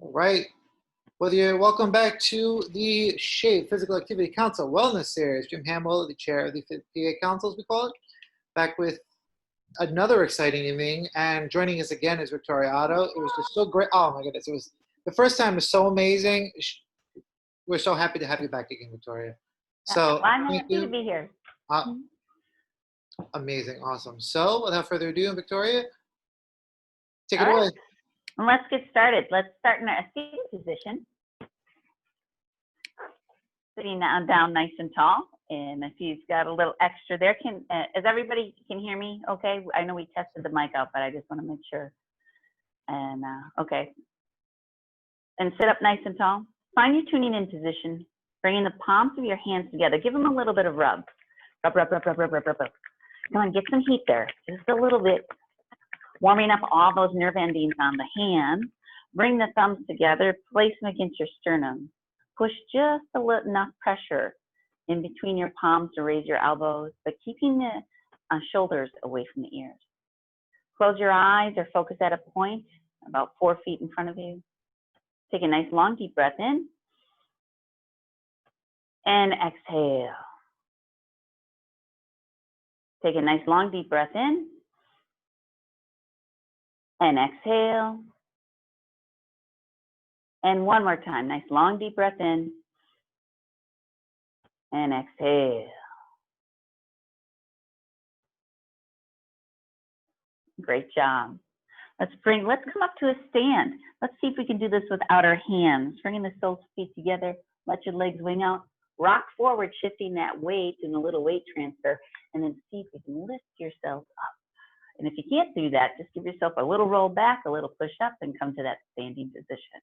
All right. Well, welcome back to the SHAPE Physical Activity Council Wellness Series. Jim Hamill, the chair of the PA Council, as we call it, back with another exciting evening. And joining us again is Victoria Otto. It was just so great. Oh my goodness, it was the first time was so amazing. We're so happy to have you back again, Victoria. So I'm thank happy you. to be here. Amazing, awesome. So without further ado, Victoria, take it All away. right. And let's get started. Let's start in our seated position. Sitting down nice and tall. And if you've got a little extra there, is everybody can hear me okay? I know we tested the mic out, but I just want to make sure. And okay. And sit up nice and tall. Find your tuning in position. Bringing the palms of your hands together. Give them a little bit of rub. Rub, rub, rub, rub, rub, rub, rub, rub. Come on, get some heat there. Just a little bit. Warming up all those nerve endings on the hands. Bring the thumbs together. Place them against your sternum. Push just a little enough pressure in between your palms to raise your elbows, but keeping the shoulders away from the ears. Close your eyes or focus at a point about 4 feet in front of you. Take a nice long deep breath in. And exhale. Take a nice long deep breath in. And exhale. And one more time, nice long deep breath in. And exhale. Great job. Let's come up to a stand. Let's see if we can do this without our hands. Bringing the soles feet together, let your legs wing out. Rock forward, shifting that weight and a little weight transfer, and then see if you can lift yourself up. And if you can't do that, just give yourself a little roll back, a little push up, and come to that standing position.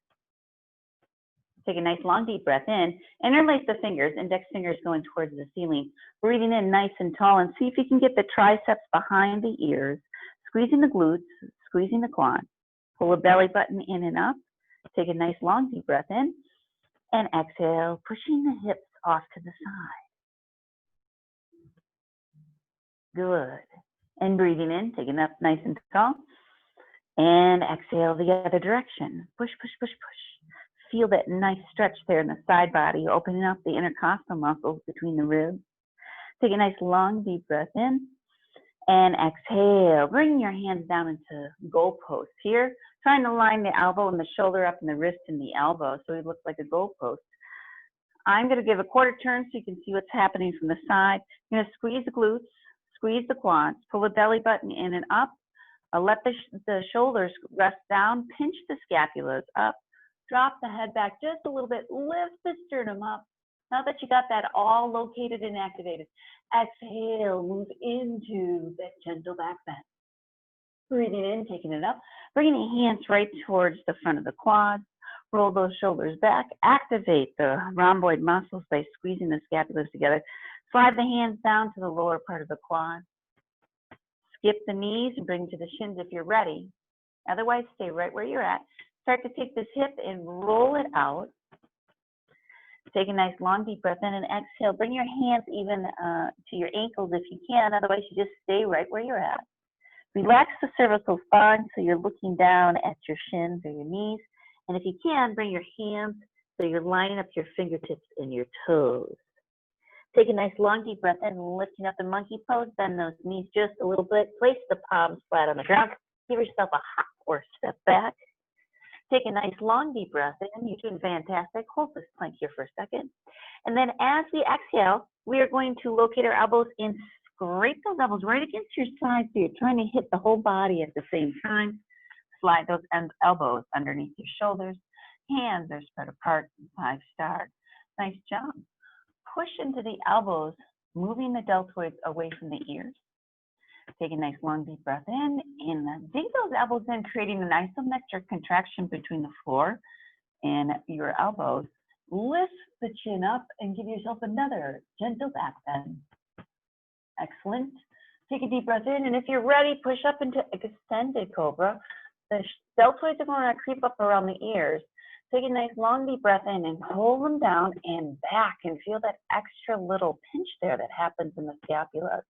Take a nice long deep breath in. Interlace the fingers, index fingers going towards the ceiling. Breathing in nice and tall, and see if you can get the triceps behind the ears. Squeezing the glutes, squeezing the quads. Pull the belly button in and up. Take a nice long deep breath in. And exhale, pushing the hips off to the side. Good. And breathing in, taking up nice and tall. And exhale the other direction. Push, push, push, push. Feel that nice stretch there in the side body, opening up the intercostal muscles between the ribs. Take a nice long deep breath in. And exhale, bring your hands down into goalposts here. Trying to line the elbow and the shoulder up and the wrist and the elbow so it looks like a goalpost. I'm going to give a quarter turn so you can see what's happening from the side. You're going to squeeze the glutes, squeeze the quads, pull the belly button in and up. Let the shoulders rest down, pinch the scapulas up, drop the head back just a little bit, lift the sternum up. Now that you got that all located and activated, exhale, move into that gentle back bend. Breathing in, taking it up, bringing the hands right towards the front of the quads. Roll those shoulders back. Activate the rhomboid muscles by squeezing the scapulas together. Slide the hands down to the lower part of the quad. Skip the knees and bring to the shins if you're ready. Otherwise, stay right where you're at. Start to take this hip and roll it out. Take a nice long deep breath in and exhale. Bring your hands even to your ankles if you can. Otherwise, you just stay right where you're at. Relax the cervical spine so you're looking down at your shins or your knees. And if you can, bring your hands so you're lining up your fingertips and your toes. Take a nice long deep breath in, lifting up in monkey pose. Bend those knees just a little bit. Place the palms flat on the ground. Give yourself a hop or step back. Take a nice long deep breath in. You're doing fantastic. Hold this plank here for a second. And then as we exhale, we are going to locate our elbows and scrape those elbows right against your sides so you're trying to hit the whole body at the same time. Slide those elbows underneath your shoulders. Hands are spread apart, 5-star. Nice job. Push into the elbows, moving the deltoids away from the ears. Take a nice long deep breath in and dig those elbows in, creating an isometric contraction between the floor and your elbows. Lift the chin up and give yourself another gentle back bend. Excellent. Take a deep breath in, and if you're ready, push up into extended cobra. The deltoids are going to creep up around the ears. Take a nice long deep breath in and pull them down and back and feel that extra little pinch there that happens in the scapula.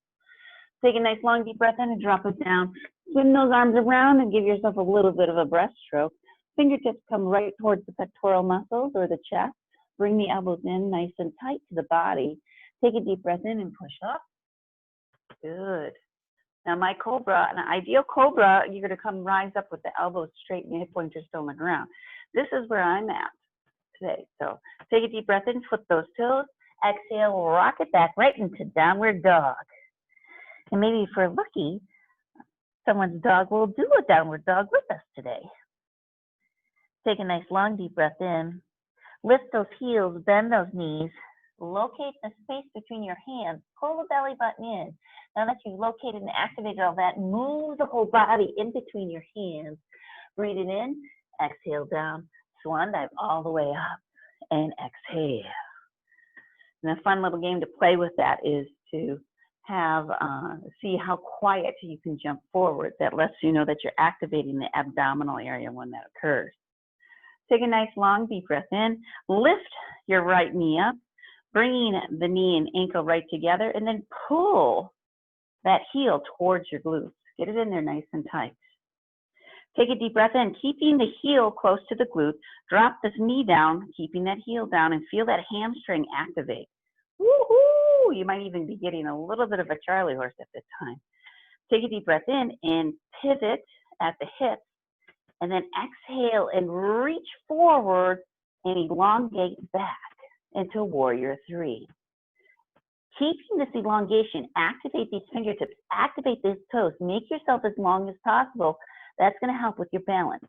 Take a nice long deep breath in and drop it down. Swing those arms around and give yourself a little bit of a breaststroke. Fingertips come right towards the pectoral muscles or the chest. Bring the elbows in nice and tight to the body. Take a deep breath in and push up. Good. Now my Cobra, an ideal Cobra, you're going to come rise up with the elbows straight and your hip pointers still on the ground. This is where I'm at today. So take a deep breath in, flip those toes. Exhale, rock it back right into downward dog. And maybe if we're lucky, someone's dog will do a downward dog with us today. Take a nice long deep breath in. Lift those heels, bend those knees. Locate the space between your hands. Pull the belly button in. Now that you've located and activated all that, move the whole body in between your hands. Breathe it in, exhale down, swan dive all the way up, and exhale. And a fun little game to play with that is to have, see how quiet you can jump forward. That lets you know that you're activating the abdominal area when that occurs. Take a nice long deep breath in. Lift your right knee up, bringing the knee and ankle right together, and then pull that heel towards your glutes. Get it in there nice and tight. Take a deep breath in, keeping the heel close to the glute. Drop this knee down, keeping that heel down, and feel that hamstring activate. Woohoo! You might even be getting a little bit of a Charlie horse at this time. Take a deep breath in and pivot at the hip, and then exhale and reach forward and elongate back into warrior three. Keeping this elongation, activate these fingertips, activate these toes, make yourself as long as possible. That's going to help with your balance.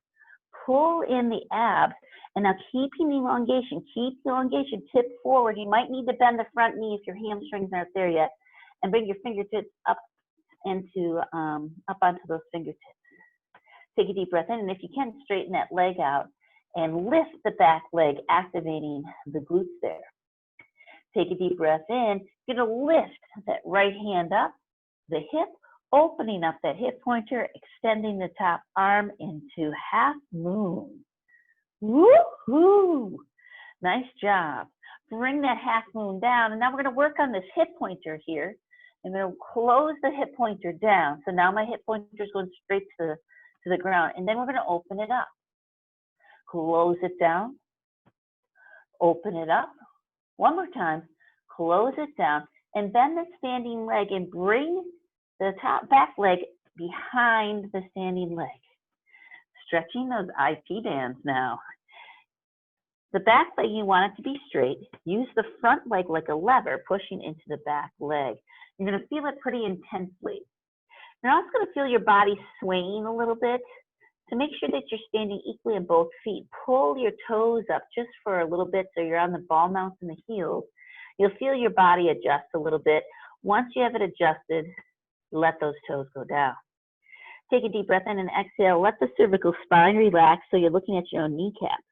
Pull in the abs, and now keeping the elongation, keep the elongation, tip forward. You might need to bend the front knee if your hamstrings aren't there yet, and bring your fingertips up into up onto those fingertips. Take a deep breath in, and if you can, straighten that leg out and lift the back leg, activating the glutes there. Take a deep breath in. You're going to lift that right hand up, the hip, opening up that hip pointer, extending the top arm into half moon. Woo-hoo! Nice job. Bring that half moon down, and now we're going to work on this hip pointer here. I'm going to close the hip pointer down. So now my hip pointer is going straight to the ground, and then we're going to open it up. Close it down, open it up. One more time, close it down, and bend the standing leg and bring the back leg behind the standing leg. Stretching those IT bands now. The back leg, you want it to be straight. Use the front leg like a lever, pushing into the back leg. You're going to feel it pretty intensely. You're also going to feel your body swaying a little bit. To make sure that you're standing equally on both feet, pull your toes up just for a little bit so you're on the ball mounts and the heels. You'll feel your body adjust a little bit. Once you have it adjusted, let those toes go down. Take a deep breath in and exhale. Let the cervical spine relax so you're looking at your own kneecaps.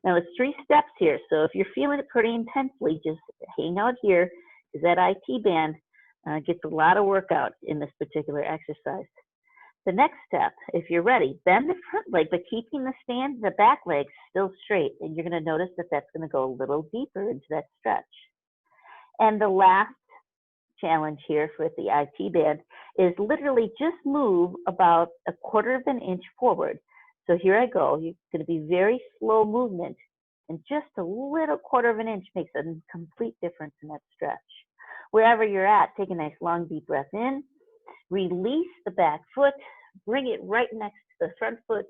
Now it's 3 steps here, so if you're feeling it pretty intensely, just hang out here because that IT band gets a lot of workout in this particular exercise. The next step, if you're ready, bend the front leg, but keeping the back leg still straight. And you're going to notice that that's going to go a little deeper into that stretch. And the last challenge here with the IT band is literally just move about 1/4 of an inch forward. So here I go. You're going to be very slow movement. And just a little 1/4 of an inch makes a complete difference in that stretch. Wherever you're at, take a nice long deep breath in. Release the back foot, bring it right next to the front foot,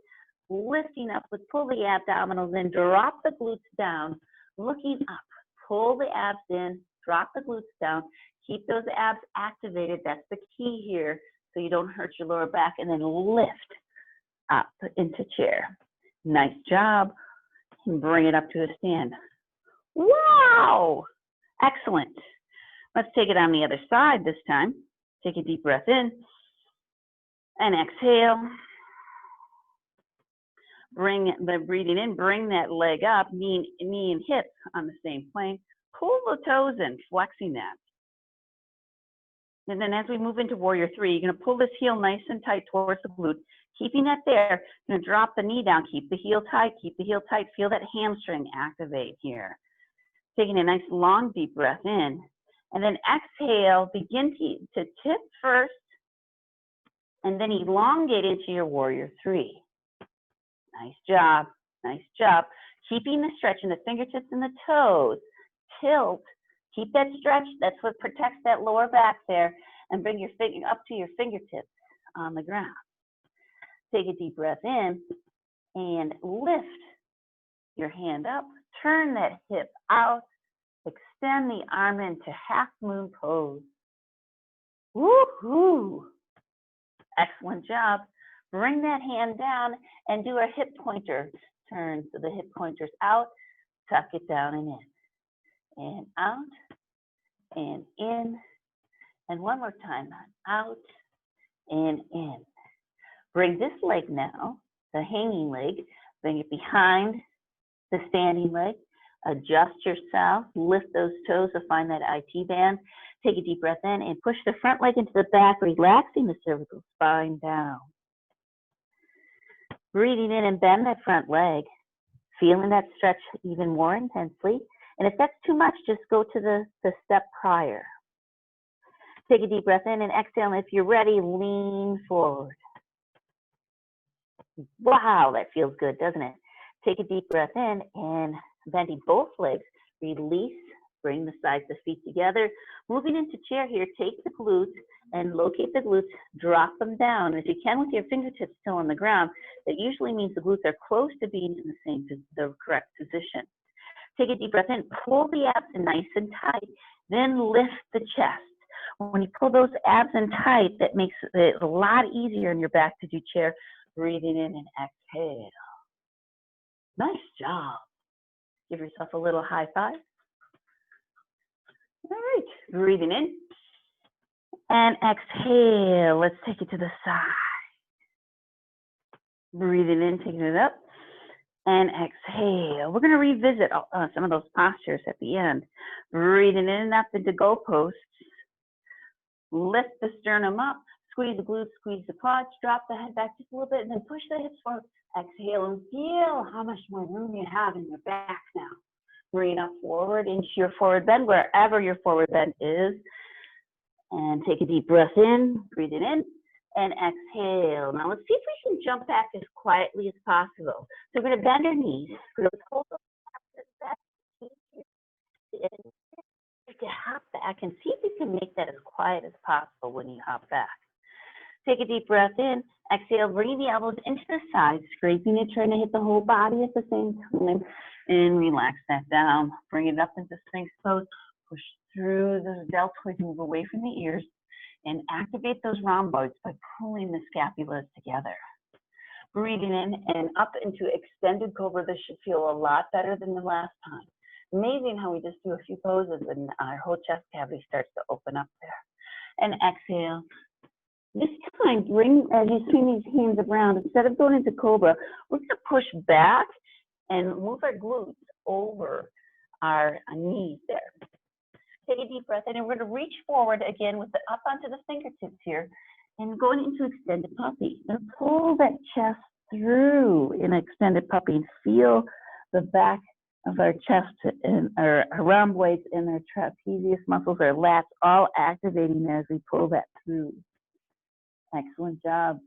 lifting up, pull the abdominals in, drop the glutes down, looking up, pull the abs in, drop the glutes down, keep those abs activated. That's the key here so you don't hurt your lower back, and then lift up into chair. Nice job. And bring it up to a stand. Wow! Excellent. Let's take it on the other side this time. Take a deep breath in and exhale. Breathing in, bring that leg up, knee and hip on the same plane. Pull the toes in, flexing that. And then as we move into warrior three, you're going to pull this heel nice and tight towards the glute. Keeping that there, you're going to drop the knee down, keep the heel tight, Feel that hamstring activate here. Taking a nice long deep breath in. And then exhale, begin to tip first, and then elongate into your warrior three. Nice job. Nice job. Keeping the stretch in the fingertips and the toes. Tilt. Keep that stretch. That's what protects that lower back there. And bring your finger up to your fingertips on the ground. Take a deep breath in and lift your hand up. Turn that hip out. Extend the arm into half moon pose. Woohoo! Excellent job. Bring that hand down and do a hip pointer turn. So the hip pointer's out, tuck it down and in. And out, and in. And one more time, out, and in. Bring this leg now, the hanging leg, bring it behind the standing leg. Adjust yourself, lift those toes to find that IT band. Take a deep breath in and push the front leg into the back, relaxing the cervical spine down. Breathing in and bend that front leg, feeling that stretch even more intensely. And if that's too much, just go to the step prior. Take a deep breath in and exhale. And if you're ready, lean forward. Wow, that feels good, doesn't it? Take a deep breath in and bending both legs, release, bring the sides of the feet together. Moving into chair here, take the glutes and locate the glutes, drop them down. If you can with your fingertips still on the ground, that usually means the glutes are close to being in the correct position. Take a deep breath in, pull the abs in nice and tight, then lift the chest. When you pull those abs in tight, that makes it a lot easier in your back to do chair. Breathing in and exhale. Nice job. Give yourself a little high five. All right, breathing in and exhale. Let's take it to the side. Breathing in, taking it up and exhale. We're going to revisit some of those postures at the end. Breathing in and up into goalposts. Lift the sternum up, squeeze the glutes, squeeze the quads, drop the head back just a little bit, and then push the hips forward. Exhale and feel how much more room you have in your back now. Bring up forward into your forward bend, wherever your forward bend is. And take a deep breath in, breathe it in, and exhale. Now let's see if we can jump back as quietly as possible. So we're going to bend our knees. We're going to hold those back. To hop back and see if you can make that as quiet as possible when you hop back. Take a deep breath in, exhale, bring the elbows into the sides, scraping it, trying to hit the whole body at the same time, and relax that down. Bring it up into Sphinx pose, push through the deltoids, move away from the ears, and activate those rhomboids by pulling the scapulas together. Breathing in and up into extended cobra. This should feel a lot better than the last time. Amazing how we just do a few poses and our whole chest cavity starts to open up there. And exhale. This time, as you swing these hands around, instead of going into cobra, we're going to push back and move our glutes over our knees there. Take a deep breath in, and we're going to reach forward again with the up onto the fingertips here and going into extended puppy. And pull that chest through in extended puppy and feel the back of our chest and our rhomboids and our trapezius muscles, our lats, all activating as we pull that through. Excellent job.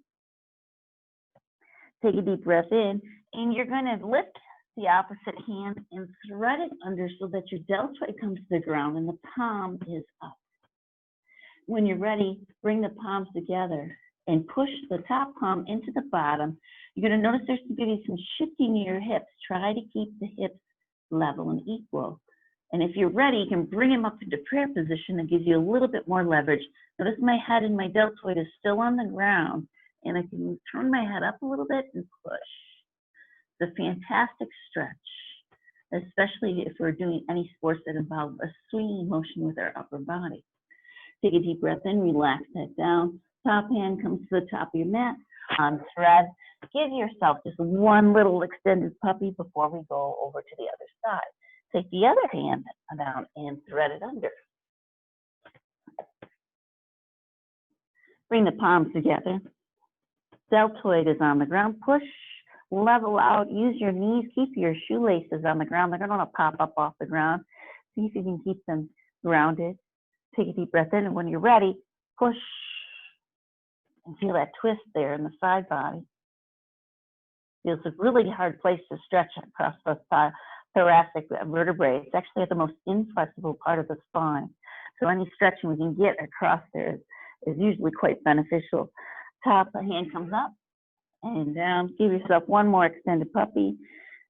Take a deep breath in, and you're going to lift the opposite hand and thread it under so that your deltoid comes to the ground and the palm is up. When you're ready, bring the palms together and push the top palm into the bottom. You're going to notice there's going to be some shifting in your hips. Try to keep the hips level and equal. And if you're ready, you can bring them up into prayer position. That gives you a little bit more leverage. Notice my head and my deltoid is still on the ground, and I can turn my head up a little bit and push. It's a fantastic stretch, especially if we're doing any sports that involve a swinging motion with our upper body. Take a deep breath in, relax that down. Top hand comes to the top of your mat on thread. Give yourself just one little extended puppy before we go over to the other side. Take the other hand down and thread it under. Bring the palms together. Deltoid is on the ground. Push, level out. Use your knees. Keep your shoelaces on the ground. They're going to pop up off the ground. See if you can keep them grounded. Take a deep breath in, and when you're ready, push and feel that twist there in the side body. Feels a really hard place to stretch across the thoracic vertebrae. It's actually at the most inflexible part of the spine. So any stretching we can get across there is usually quite beneficial. Top, the hand comes up and down. Give yourself one more extended puppy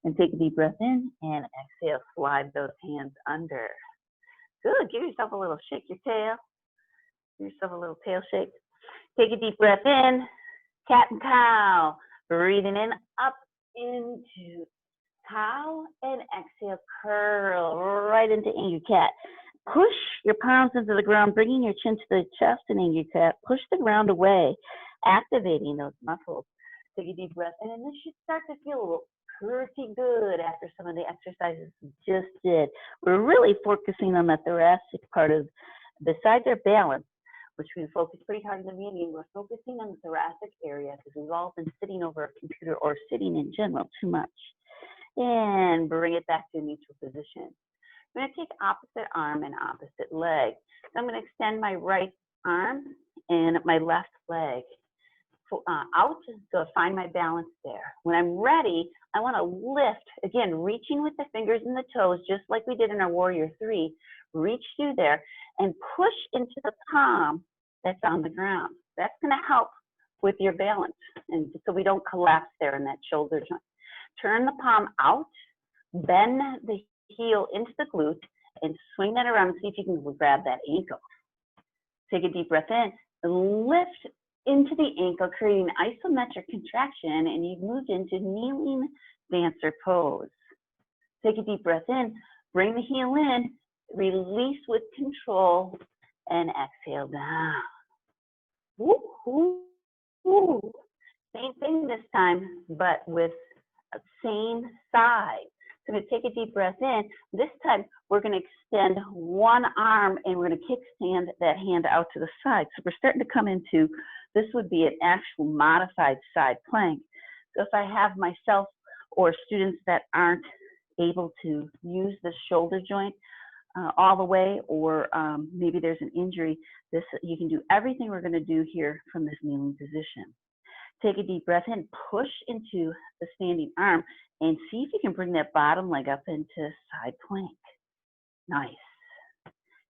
and take a deep breath in and exhale, slide those hands under. Good, give yourself a little shake your tail. Give yourself a little tail shake. Take a deep breath in, cat and cow. Breathing in, up into cow and exhale, curl right into angry cat. Push your palms into the ground, bringing your chin to the chest in angry cat. Push the ground away, activating those muscles. Take a deep breath in, and this should start to feel pretty good after some of the exercises we just did. We're really focusing on the thoracic part of, besides our balance, which we focus pretty hard in the beginning, we're focusing on the thoracic area because we've all been sitting over a computer or sitting in general too much. And bring it back to a neutral position. I'm going to take opposite arm and opposite leg. So I'm going to extend my right arm and my left leg out, so I find my balance there. When I'm ready, I want to lift, again, reaching with the fingers and the toes, just like we did in our Warrior 3. Reach through there and push into the palm that's on the ground. That's going to help with your balance, and so we don't collapse there in that shoulder joint. Turn the palm out, bend the heel into the glute, and swing that around and see if you can grab that ankle. Take a deep breath in, lift into the ankle, creating isometric contraction, and you've moved into kneeling dancer pose. Take a deep breath in, bring the heel in, release with control, and exhale down. Woo, woo, woo. Same thing this time, but with the same side. So we're going to take a deep breath in. This time, we're going to extend one arm and we're going to kickstand that hand out to the side. So we're starting to come into, this would be an actual modified side plank. So if I have myself or students that aren't able to use the shoulder joint all the way, or maybe there's an injury, you can do everything we're going to do here from this kneeling position. Take a deep breath in, push into the standing arm, and see if you can bring that bottom leg up into side plank. Nice.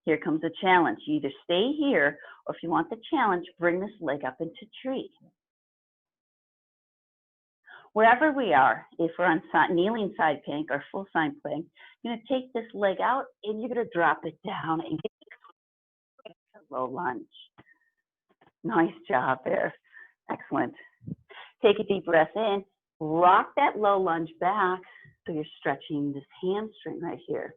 Here comes a challenge. You either stay here, or if you want the challenge, bring this leg up into tree. Wherever we are, if we're on kneeling side plank or full side plank, you're going to take this leg out and you're going to drop it down and get a low lunge. Nice job there. Excellent. Take a deep breath in, rock that low lunge back so you're stretching this hamstring right here.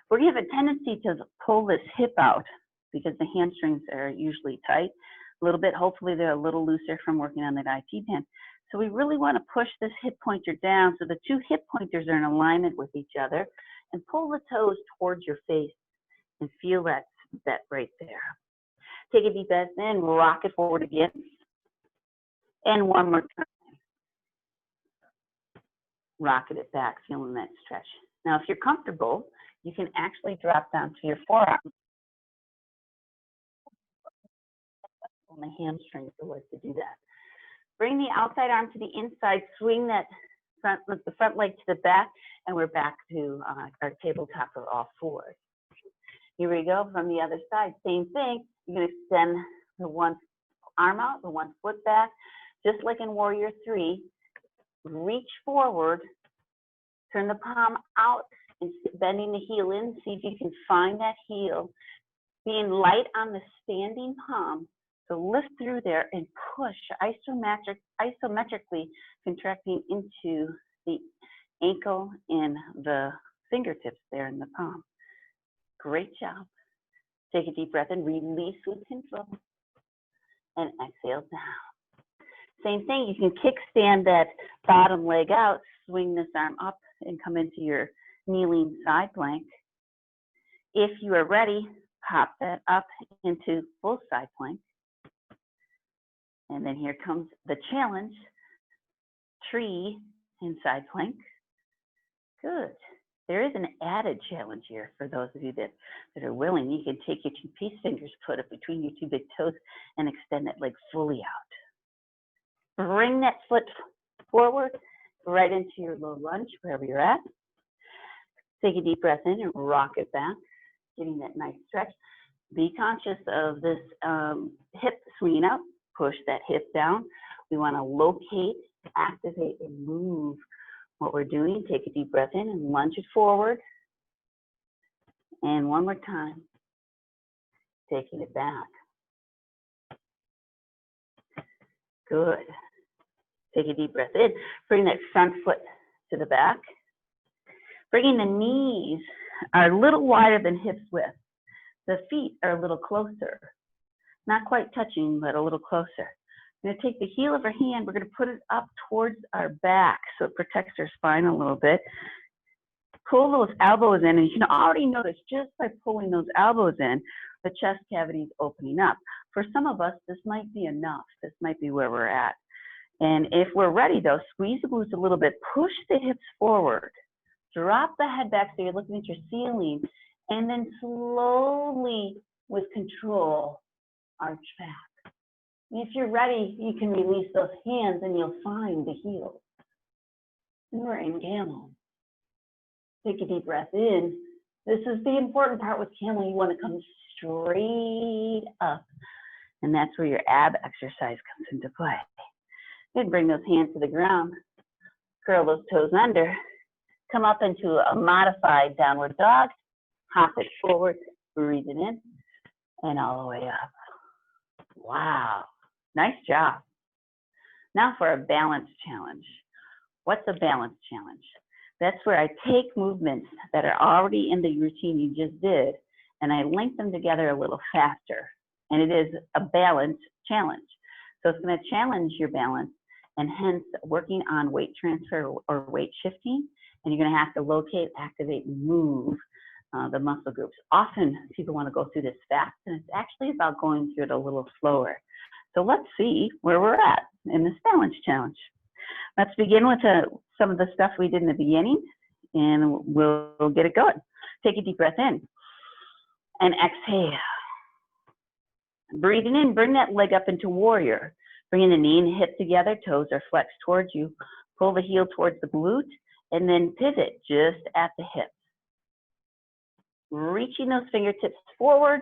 We're going to have a tendency to pull this hip out because the hamstrings are usually tight a little bit. Hopefully they're a little looser from working on that IT band. So we really want to push this hip pointer down so the two hip pointers are in alignment with each other, and pull the toes towards your face and feel that right there. Take a deep breath in, rock it forward again. And one more time. Rocking it back, feeling that stretch. Now, if you're comfortable, you can actually drop down to your forearm. On the hamstrings, so like to do that. Bring the outside arm to the inside, swing that the front leg to the back, and we're back to our tabletop or all fours. Here we go from the other side. Same thing. You're going to extend the one arm out, the one foot back, just like in Warrior 3. Reach forward, turn the palm out, and bending the heel in. See if you can find that heel. Being light on the standing palm. So lift through there and push, isometrically contracting into the ankle and the fingertips there in the palm. Great job. Take a deep breath and release with control. And exhale down. Same thing, you can kickstand that bottom leg out, swing this arm up and come into your kneeling side plank. If you are ready, pop that up into full side plank. And then here comes the challenge, tree and side plank. Good. There is an added challenge here for those of you that are willing. You can take your two peace fingers, put it between your two big toes, and extend that leg fully out. Bring that foot forward right into your low lunge, wherever you're at. Take a deep breath in and rock it back, getting that nice stretch. Be conscious of this hip swinging up. Push that hip down. We want to locate, activate, and move what we're doing. Take a deep breath in and lunge it forward. And one more time, taking it back. Good. Take a deep breath in. Bring that front foot to the back. Bringing the knees are a little wider than hips width. The feet are a little closer. Not quite touching, but a little closer. I'm going to take the heel of our hand. We're going to put it up towards our back so it protects our spine a little bit. Pull those elbows in, and you can already notice just by pulling those elbows in, the chest cavity is opening up. For some of us, this might be enough. This might be where we're at. And if we're ready, though, squeeze the glutes a little bit. Push the hips forward. Drop the head back so you're looking at your ceiling. And then slowly, with control, arch back. And if you're ready, you can release those hands and you'll find the heels. And we're in camel. Take a deep breath in. This is the important part with camel. You want to come straight up. And that's where your ab exercise comes into play. Then bring those hands to the ground. Curl those toes under. Come up into a modified downward dog. Hop it forward. Breathe it in. And all the way up. Wow. Nice job. Now for a balance challenge. What's a balance challenge? That's where I take movements that are already in the routine you just did, and I link them together a little faster. And it is a balance challenge. So it's going to challenge your balance, and hence working on weight transfer or weight shifting. And you're going to have to locate, activate, and move the muscle groups. Often people want to go through this fast, and it's actually about going through it a little slower. So let's see where we're at in this balance challenge. Let's begin with some of the stuff we did in the beginning, and we'll get it going. Take a deep breath in and exhale. Breathing in, bring that leg up into warrior. Bringing the knee and hip together, toes are flexed towards you. Pull the heel towards the glute, and then pivot just at the hip. Reaching those fingertips forward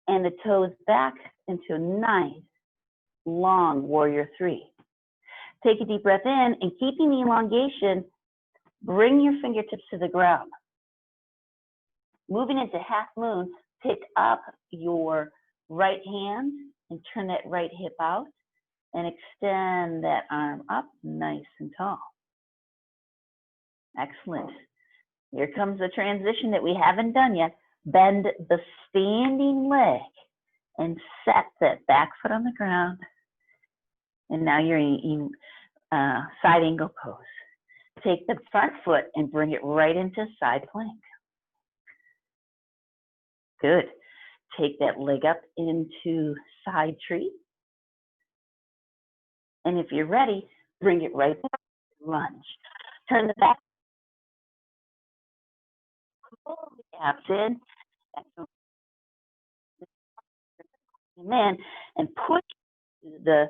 and the toes back into a nice, long warrior three. Take a deep breath in, and keeping the elongation, bring your fingertips to the ground. Moving into half moon, pick up your right hand and turn that right hip out and extend that arm up nice and tall. Excellent. Here comes the transition that we haven't done yet. Bend the standing leg and set that back foot on the ground. And now you're in side angle pose. Take the front foot and bring it right into side plank. Good. Take that leg up into side tree. And if you're ready, bring it right back. Lunge. Turn the back. Pull the abs in. And push the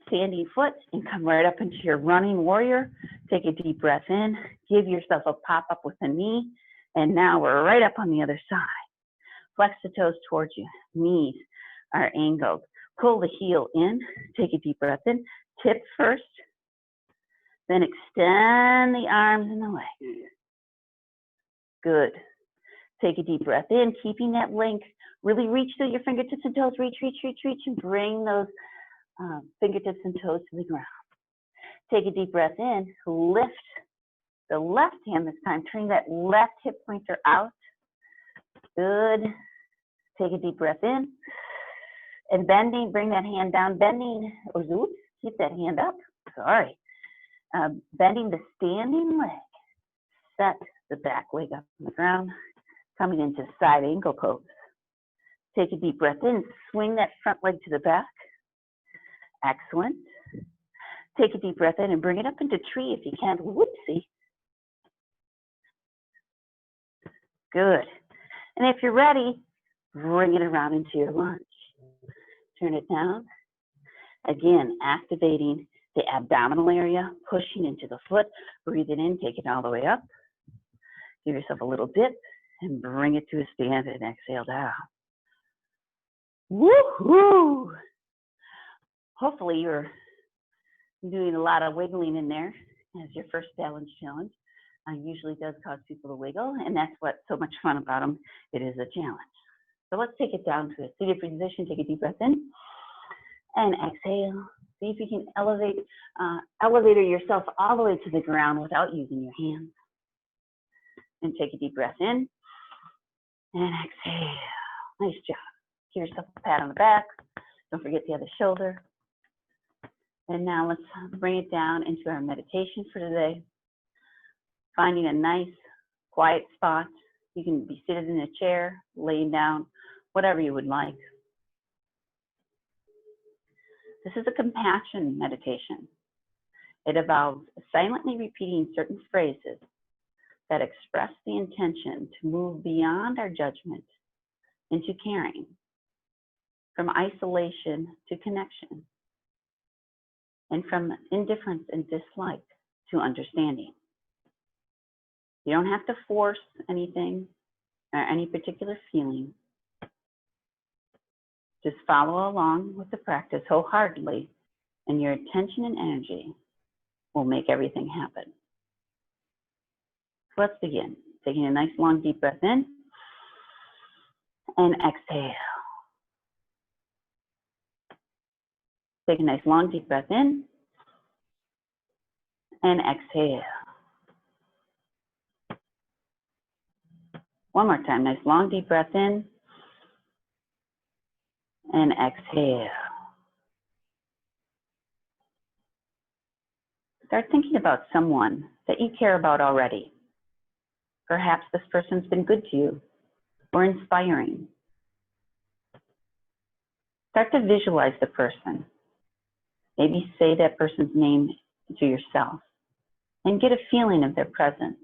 standing foot and come right up into your running warrior. Take a deep breath in. Give yourself a pop up with the knee. And now we're right up on the other side. Flex the toes towards you. Knees are angled. Pull the heel in. Take a deep breath in. Tip first. Then extend the arms and the legs. Good. Take a deep breath in, keeping that length. Really reach through your fingertips and toes. Reach, reach, reach, reach, and bring those fingertips and toes to the ground. Take a deep breath in. Lift the left hand this time. Turn that left hip pointer out. Good. Take a deep breath in. And bending, bring that hand down. Bending, or oops, keep that hand up. Sorry. Bending the standing leg. Set the back leg up on the ground. Coming into side angle pose. Take a deep breath in. Swing that front leg to the back. Excellent. Take a deep breath in and bring it up into tree if you can. Whoopsie. Good. And if you're ready, bring it around into your lunge. Turn it down. Again, activating the abdominal area, pushing into the foot. Breathe it in, take it all the way up. Give yourself a little dip and bring it to a stand and exhale down. Woo-hoo! Hopefully you're doing a lot of wiggling in there as your first balance challenge. Usually does cause people to wiggle, and that's what's so much fun about them. It is a challenge. So let's take it down to a seated position. Take a deep breath in and exhale. See if you can elevate yourself all the way to the ground without using your hands. And take a deep breath in and exhale. Nice job. Give yourself a pat on the back. Don't forget the other shoulder. And now let's bring it down into our meditation for today. Finding a nice, quiet spot. You can be seated in a chair, laying down, whatever you would like. This is a compassion meditation. It involves silently repeating certain phrases that express the intention to move beyond our judgment into caring, from isolation to connection, and from indifference and dislike to understanding. You don't have to force anything or any particular feeling. Just follow along with the practice wholeheartedly, and your attention and energy will make everything happen. So let's begin. Taking a nice long deep breath in and exhale. Take a nice long deep breath in and exhale. One more time, nice long deep breath in and exhale. Start thinking about someone that you care about already. Perhaps this person's been good to you or inspiring. Start to visualize the person. Maybe say that person's name to yourself and get a feeling of their presence.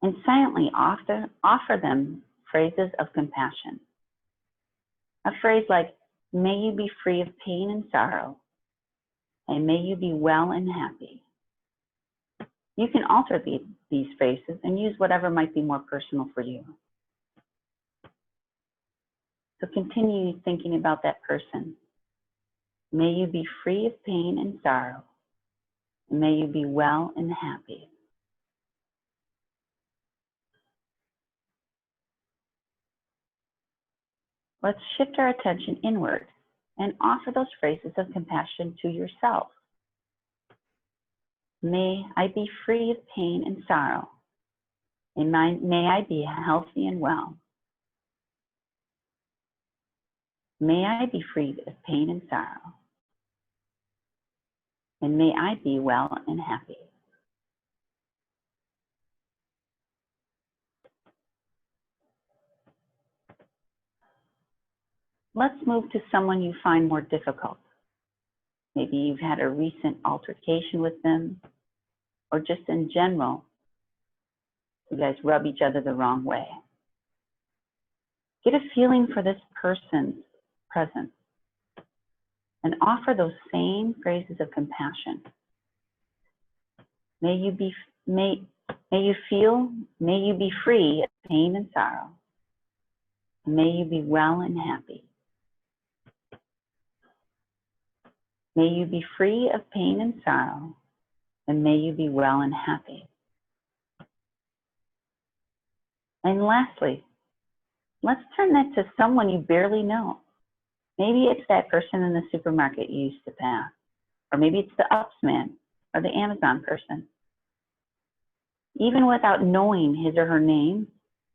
And silently offer them phrases of compassion. A phrase like, may you be free of pain and sorrow, and may you be well and happy. You can alter these phrases and use whatever might be more personal for you. So continue thinking about that person. May you be free of pain and sorrow, and may you be well and happy. Let's shift our attention inward and offer those phrases of compassion to yourself. May I be free of pain and sorrow, and may I be healthy and well. May I be free of pain and sorrow, and may I be well and happy. Let's move to someone you find more difficult. Maybe you've had a recent altercation with them, or just in general, you guys rub each other the wrong way. Get a feeling for this person's presence and offer those same phrases of compassion. May you be free of pain and sorrow. May you be well and happy. May you be free of pain and sorrow, and may you be well and happy. And lastly, let's turn that to someone you barely know. Maybe it's that person in the supermarket you used to pass, or maybe it's the Ups man or the Amazon person. Even without knowing his or her name,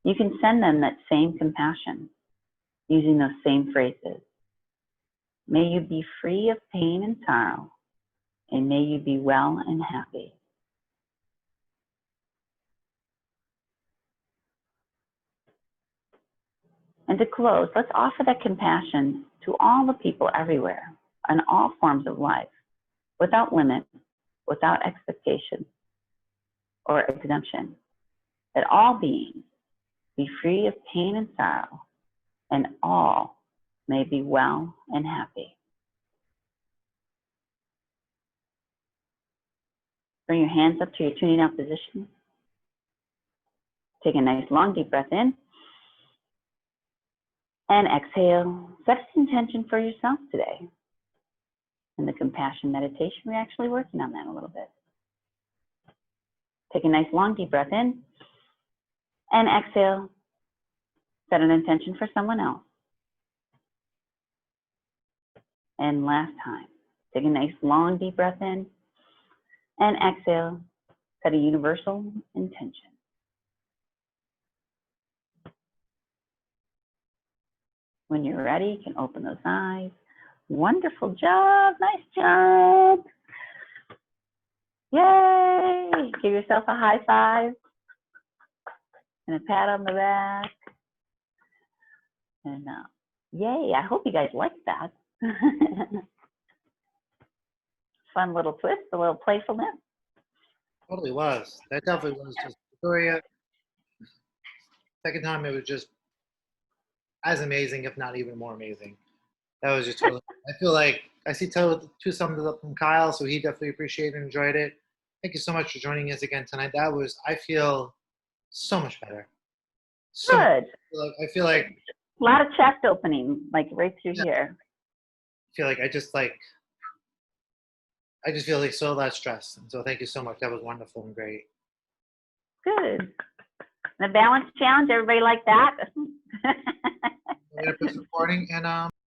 you can send them that same compassion using those same phrases. May you be free of pain and sorrow, and may you be well and happy. And to close, let's offer that compassion to all the people everywhere, on all forms of life, without limit, without expectation or exemption, that all beings be free of pain and sorrow, and all may be well and happy. Bring your hands up to your tuning out position. Take a nice long deep breath in. And exhale. Set an intention for yourself today. In the compassion meditation, we're actually working on that a little bit. Take a nice long deep breath in. And exhale. Set an intention for someone else. And last time. Take a nice long deep breath in. And exhale. Set a universal intention. When you're ready, you can open those eyes. Wonderful job. Nice job. Yay. Give yourself a high five and a pat on the back. And yay. I hope you guys liked that. Fun little twist, a little playfulness. Totally was. That definitely was just Victoria. Second time it was just as amazing, if not even more amazing. That was just really, I feel like I see two thumbs up from Kyle, so he definitely appreciated and enjoyed it. Thank you so much for joining us again tonight. That was, I feel so much better. So Good. I feel like A lot of chest opening, like right through here. I feel like I just feel like so less stress. And so thank you so much. That was wonderful and great. Good. The balance challenge, everybody like that? We're gonna put the recording and